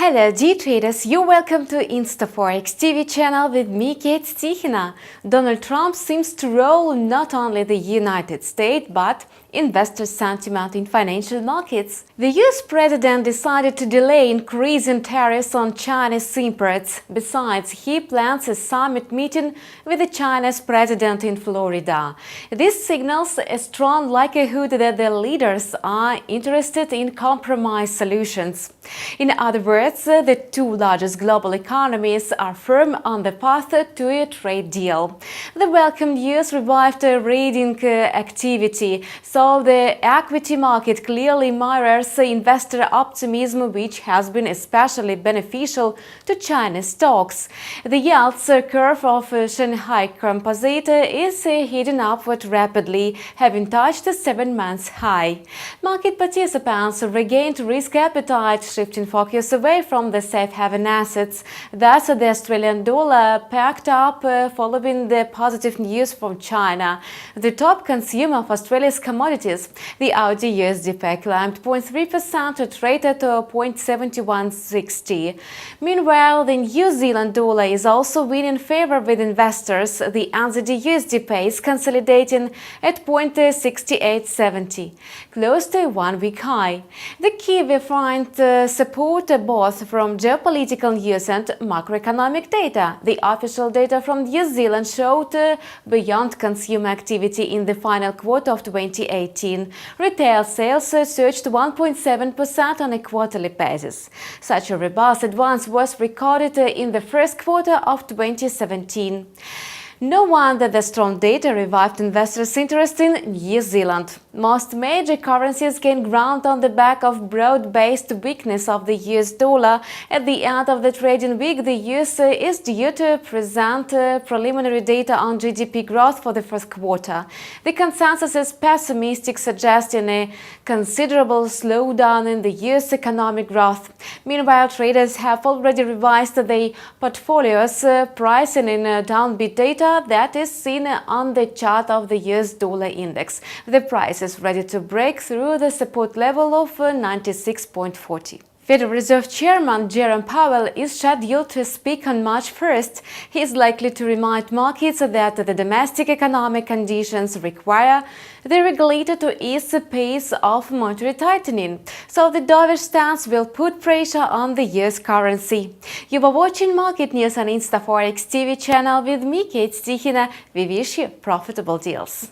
Hello dear traders, you're welcome to InstaForex TV channel with me, Kate Tikhina. Donald Trump seems to rule not only the United States but investor sentiment in financial markets. The US president decided to delay increasing tariffs on Chinese imports. Besides, he plans a summit meeting with the Chinese president in Florida. This signals a strong likelihood that the leaders are interested in compromise solutions. In other words, the two largest global economies are firm on the path to a trade deal. The welcome news revived trading activity, so the equity market clearly mirrors investor optimism, which has been especially beneficial to Chinese stocks. The yield curve of Shanghai Composite is heading upward rapidly, having touched a 7-month high. Market participants regained risk appetite, shifting focus away from the safe haven assets. Thus, the Australian dollar packed up following the positive news from China. The top consumer of Australia's commodities, the Aussie USD pair, climbed 0.3% to trade at 0.7160. Meanwhile, the New Zealand dollar is also winning favor with investors. The NZD USD pair is consolidating at 0.6870, close to a one-week high. The Kiwi find support both from geopolitical news and macroeconomic data. The official data from New Zealand showed beyond consumer activity in the final quarter of 2018. Retail sales surged 1.7% on a quarterly basis. Such a robust advance was recorded in the first quarter of 2017. No wonder the strong data revived investors' interest in New Zealand. Most major currencies gained ground on the back of broad-based weakness of the US dollar. At the end of the trading week, the US is due to present preliminary data on GDP growth for the first quarter. The consensus is pessimistic, suggesting a considerable slowdown in the US economic growth. Meanwhile, traders have already revised their portfolios, pricing in downbeat data that is seen on the chart of the US dollar index. The price is ready to break through the support level of 96.40. Federal Reserve Chairman Jerome Powell is scheduled to speak on March 1st. He is likely to remind markets that the domestic economic conditions require the regulator to ease the pace of monetary tightening, so the dovish stance will put pressure on the US currency. You are watching Market News on InstaForex TV channel with me, Kate Tikhina. We wish you profitable deals.